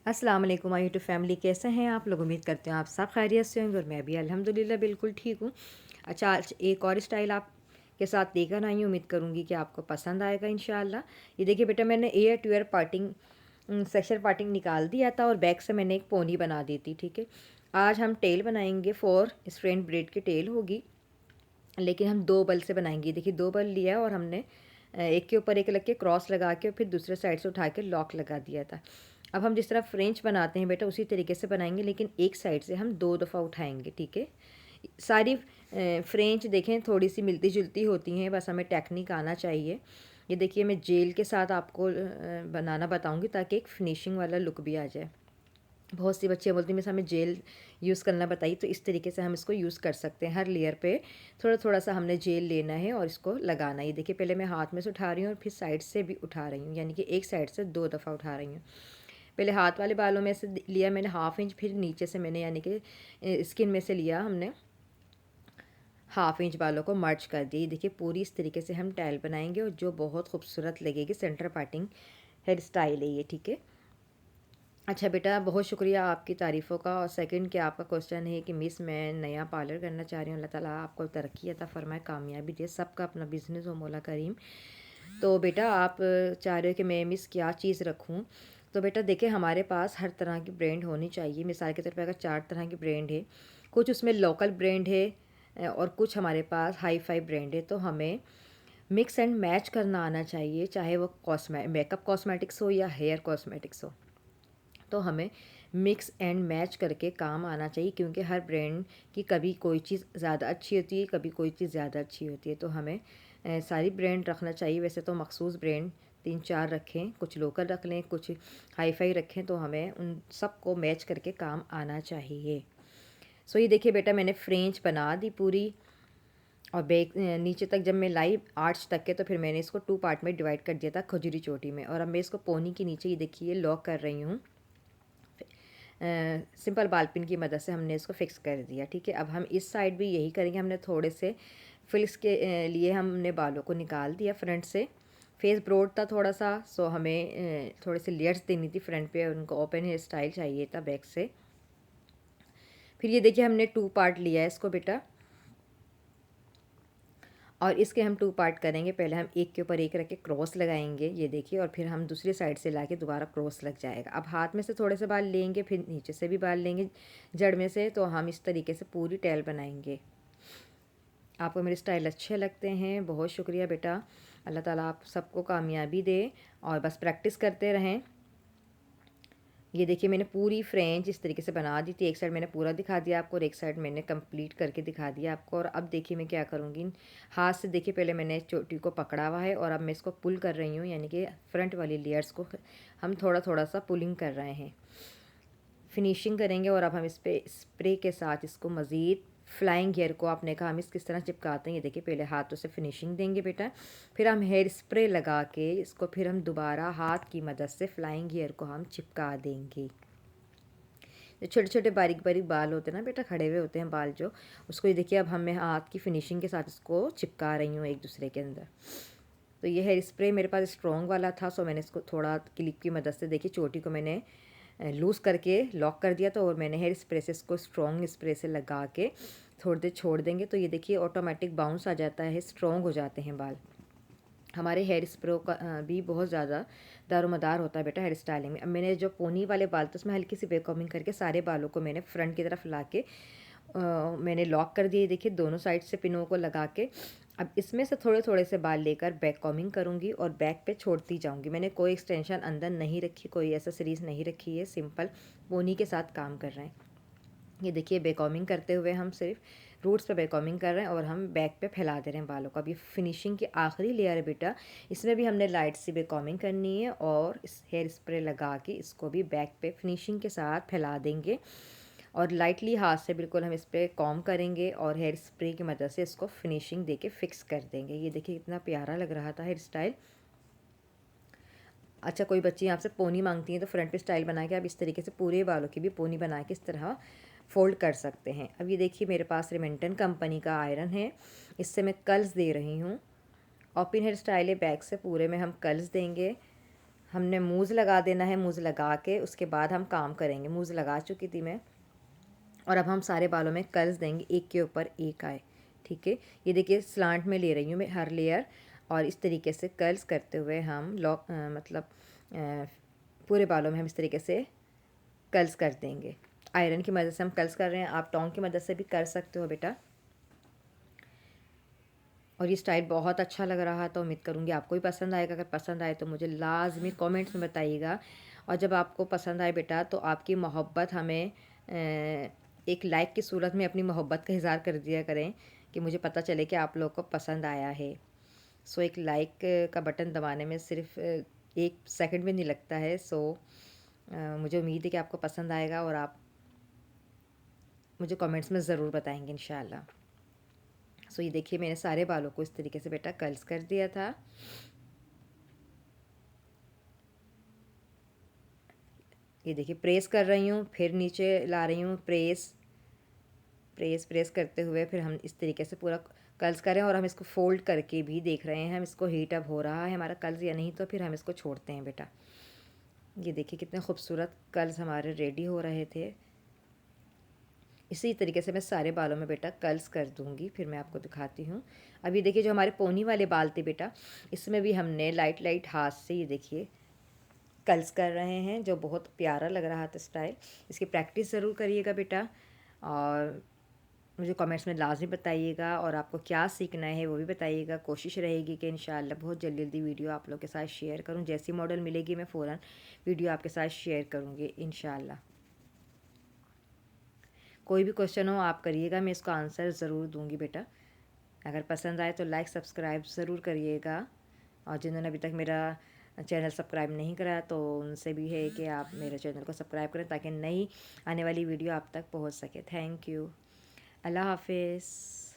अस्सलाम वालेकुम my YouTube family, कैसे हैं आप लोग। उम्मीद करते हैं आप सब खैरियत से होंगे और मैं भी अल्हम्दुलिल्लाह बिल्कुल ठीक हूँ। अच्छा, आज एक और स्टाइल आपके साथ लेकर आई हूँ। उम्मीद करूँगी कि आपको पसंद आएगा इंशाल्लाह। ये देखिए बेटा, मैंने air to air parting section parting निकाल दिया था और बैक से मैंने एक पोनी बना दी थी। ठीक है, आज हम टेल बनाएंगे। 4 स्ट्रैंड ब्रेड की टेल होगी, लेकिन हम 2 बल से बनाएंगे। देखिए 2 बल लिया और हमने एक के ऊपर एक लग के क्रॉस लगा के फिर दूसरे साइड से उठा के लॉक लगा दिया था। अब हम जिस तरह फ्रेंच बनाते हैं बेटा, उसी तरीके से बनाएंगे, लेकिन एक साइड से हम 2 दफ़ा उठाएंगे। ठीक है, सारी फ्रेंच देखें थोड़ी सी मिलती जुलती होती हैं, बस हमें टेक्निक आना चाहिए। ये देखिए, मैं जेल के साथ आपको बनाना बताऊंगी ताकि एक फिनिशिंग वाला लुक भी आ जाए। बहुत सी बच्चियाँ बोलती हैं मिस हमें जेल यूज़ करना बताइए, तो इस तरीके से हम इसको यूज़ कर सकते हैं। हर लेयर पे थोड़ा थोड़ा सा हमने जेल लेना है और इसको लगाना है। ये देखिए, पहले मैं हाथ में से उठा रही हूँ और फिर साइड से भी उठा रही हूँ, यानी कि एक साइड से 2 दफ़ा उठा रही हूँ। पहले हाथ वाले बालों में से लिया मैंने 1/2 इंच, फिर नीचे से मैंने यानी कि स्किन में से लिया हमने 1/2 इंच, बालों को मर्ज कर दिए। देखिए पूरी इस तरीके से हम टाइल बनाएंगे और जो बहुत खूबसूरत लगेगी। सेंटर पार्टिंग हेयर स्टाइल है ये। ठीक है, अच्छा बेटा, बहुत शुक्रिया आपकी तारीफ़ों का। और सेकंड कि आपका क्वेश्चन है कि मिस मैं नया पार्लर करना चाह रही हूँ। अल्लाह ताला आपको तरक्की अता फ़रमाए, कामयाबी दे। सबका अपना बिज़नेस हो मौला करीम। तो बेटा आप चाह रहे हो कि मैं मिस क्या चीज़ रखूँ। तो बेटा देखिए, हमारे पास हर तरह की ब्रांड होनी चाहिए। मिसाल के तौर पे अगर 4 तरह की ब्रांड है, कुछ उसमें लोकल ब्रांड है और कुछ हमारे पास हाई फाई ब्रांड है, तो हमें मिक्स एंड मैच करना आना चाहिए। चाहे वो मेकअप कॉस्मेटिक्स हो या हेयर कॉस्मेटिक्स हो, तो हमें मिक्स एंड मैच करके काम आना चाहिए। क्योंकि हर ब्रांड की कभी कोई चीज़ ज़्यादा अच्छी होती है, कभी कोई चीज़ ज़्यादा अच्छी होती है, तो हमें सारी ब्रांड रखना चाहिए। वैसे तो मखसूस ब्रांड 3-4 रखें, कुछ लोकल रख लें, कुछ हाई फाई रखें, तो हमें उन सब को मैच करके काम आना चाहिए। सो ये देखिए बेटा, मैंने फ्रेंच बना दी पूरी और बैक नीचे तक जब मैं लाई आर्च तक के, तो फिर मैंने इसको 2 पार्ट में डिवाइड कर दिया था खजूरी चोटी में। और अब मैं इसको पोनी के नीचे ये देखिए लॉक कर रही हूँ। सिंपल बाल पिन की मदद से हमने इसको फिक्स कर दिया। ठीक है, अब हम इस साइड भी यही करेंगे। हमने थोड़े से फिल्स के लिए हमने बालों को निकाल दिया फ्रंट से। फेस ब्रॉड था थोड़ा सा, सो हमें थोड़े से लेयर्स देनी थी फ्रंट पे, उनको ओपन हेयर स्टाइल चाहिए था बैक से। फिर ये देखिए, हमने 2 पार्ट लिया है इसको बेटा, और इसके हम 2 पार्ट करेंगे। पहले हम एक के ऊपर एक रख के क्रॉस लगाएंगे, ये देखिए, और फिर हम दूसरी साइड से लाके दोबारा क्रॉस लग जाएगा। अब हाथ में से थोड़े से बाल लेंगे, फिर नीचे से भी बाल लेंगे जड़ में से, तो हम इस तरीके से पूरी टेल बनाएंगे। आपको मेरे स्टाइल अच्छे लगते हैं, बहुत शुक्रिया बेटा। अल्लाह ताला आप सबको कामयाबी दे और बस प्रैक्टिस करते रहें। ये देखिए, मैंने पूरी फ्रेंच इस तरीके से बना दी थी। एक साइड मैंने पूरा दिखा दिया आपको और एक साइड मैंने कंप्लीट करके दिखा दिया आपको। और अब देखिए मैं क्या करूँगी, हाथ से देखिए पहले मैंने चोटी को पकड़ा हुआ है और अब मैं इसको पुल कर रही हूँ, यानी कि फ्रंट वाली लेयर्स को हम थोड़ा थोड़ा सा पुलिंग कर रहे हैं। फिनिशिंग करेंगे और अब हम इस पर स्प्रे के साथ इसको मज़ीद फ्लाइंग हेयर को, आपने कहा हम इस किस तरह चिपकाते हैं, ये देखिए पहले हाथों से फिनिशिंग देंगे बेटा, फिर हम हेयर स्प्रे लगा के इसको फिर हम दोबारा हाथ की मदद से फ्लाइंग हेयर को हम चिपका देंगे। जो छोटे छोटे बारीक बारीक बाल होते हैं ना बेटा, खड़े हुए होते हैं बाल जो, उसको ये देखिए अब हम मैं हाथ की फिनिशिंग के साथ इसको चिपका रही हूँ एक दूसरे के अंदर। तो ये हेयर स्प्रे मेरे पास स्ट्रॉन्ग वाला था, सो मैंने इसको थोड़ा क्लिप की मदद से देखिए चोटी को मैंने लूज़ करके लॉक कर दिया। तो और मैंने हेयर स्प्रे से इसको स्ट्रॉन्ग स्प्रे से लगा के थोड़ी देर छोड़ देंगे, तो ये देखिए ऑटोमेटिक बाउंस आ जाता है, स्ट्रॉन्ग हो जाते हैं बाल। हमारे हेयर स्प्रे का भी बहुत ज़्यादा दारोमदार होता है बेटा हेयर स्टाइलिंग में। अब मैंने जो पोनी वाले बाल थे उसमें हल्की सी बैक कॉम्बिंग करके सारे बालों को मैंने फ्रंट की तरफ ला के मैंने लॉक कर दिए। देखिए दोनों साइड से पिनों को लगा के अब इसमें से थोड़े थोड़े से बाल लेकर बैक कॉम्बिंग करूँगी और बैक पे छोड़ती जाऊँगी। मैंने कोई एक्सटेंशन अंदर नहीं रखी, कोई एसेसरीज नहीं रखी है, सिंपल पोनी के साथ काम कर रहे हैं। ये देखिए बैक कॉम्बिंग करते हुए हम सिर्फ रूट्स पे बैक कॉम्बिंग कर रहे हैं और हम बैक पे फैला दे रहे हैं बालों को। अब ये फिनिशिंग की आखिरी लेयर है बेटा, इसमें भी हमने लाइट सी बैक कॉम्बिंग करनी है और इस हेयर स्प्रे लगा के इसको भी बैक पे फिनिशिंग के साथ फैला देंगे और लाइटली हाथ से बिल्कुल हम इस पर कॉम करेंगे और हेयर स्प्रे की मदद से इसको फिनिशिंग दे के फिक्स कर देंगे। ये देखिए कितना प्यारा लग रहा था हेयर स्टाइल। अच्छा, कोई बच्ची आपसे पोनी मांगती हैं तो फ्रंट पे स्टाइल बना के आप इस तरीके से पूरे बालों की भी पोनी बना के इस तरह फ़ोल्ड कर सकते हैं। अब ये देखिए मेरे पास रिमेंटन कंपनी का आयरन है, इससे मैं कर्ल्स दे रही हूँ। ओपन हेयर स्टाइल है, बैक से पूरे में हम कर्ल्स देंगे। हमने मूज़ लगा देना है। मूज़ लगा के उसके बाद हम काम करेंगे। मूज़ लगा चुकी थी मैं, और अब हम सारे बालों में कर्ल्स देंगे, एक के ऊपर एक आए। ठीक है, ये देखिए स्लांट में ले रही हूँ मैं हर लेयर, और इस तरीके से कर्ल्स करते हुए हम मतलब पूरे बालों में हम इस तरीके से कर्ल्स कर देंगे। आयरन की मदद से हम कर्ल्स कर रहे हैं, आप टोंग की मदद से भी कर सकते हो बेटा। और ये स्टाइल बहुत अच्छा लग रहा तो उम्मीद करूँगी आपको भी पसंद आएगा। अगर पसंद आए तो मुझे लाजमी कमेंट्स में बताइएगा, और जब आपको पसंद आए बेटा तो आपकी मोहब्बत हमें एक लाइक की सूरत में अपनी मोहब्बत का इज़हार कर दिया करें, कि मुझे पता चले कि आप लोगों को पसंद आया है। सो एक लाइक का बटन दबाने में सिर्फ 1 सेकंड भी नहीं लगता है। सो मुझे उम्मीद है कि आपको पसंद आएगा, और आप मुझे कमेंट्स में ज़रूर बताएंगे इंशाल्लाह। सो ये देखिए मैंने सारे बालों को इस तरीके से बेटा कर्ल्स कर दिया था। ये देखिए प्रेस कर रही हूँ, फिर नीचे ला रही हूँ, प्रेस प्रेस प्रेस करते हुए फिर हम इस तरीके से पूरा कर्ल्स करें। और हम इसको फोल्ड करके भी देख रहे हैं हम इसको हीट अप हो रहा है हमारा कर्ल्स या नहीं, तो फिर हम इसको छोड़ते हैं बेटा। ये देखिए कितने खूबसूरत कर्ल्स हमारे रेडी हो रहे थे। इसी तरीके से मैं सारे बालों में बेटा कर्ल्स कर दूंगी, फिर मैं आपको दिखाती हूँ। अब ये देखिए जो हमारे पोनी वाले बाल थे बेटा, इसमें भी हमने लाइट लाइट हाथ से ये देखिए कर्ल्स कर रहे हैं, जो बहुत प्यारा लग रहा था स्टाइल। इसकी प्रैक्टिस ज़रूर करिएगा बेटा, और मुझे कमेंट्स में लाजमी बताइएगा, और आपको क्या सीखना है वो भी बताइएगा। कोशिश रहेगी कि इंशाल्लाह बहुत जल्दी जल्दी वीडियो आप लोग के साथ शेयर करूं। जैसी मॉडल मिलेगी मैं फ़ौरन वीडियो आपके साथ शेयर करूंगी इंशाल्लाह। कोई भी क्वेश्चन हो आप करिएगा, मैं इसका आंसर ज़रूर दूंगी बेटा। अगर पसंद आए तो लाइक सब्सक्राइब ज़रूर करिएगा, और जिन्होंने अभी तक मेरा चैनल सब्सक्राइब नहीं करा तो उनसे भी है कि आप मेरे चैनल को सब्सक्राइब करें, ताकि नई आने वाली वीडियो आप तक पहुंच सके। Thank you. अल्लाह हाफिज़।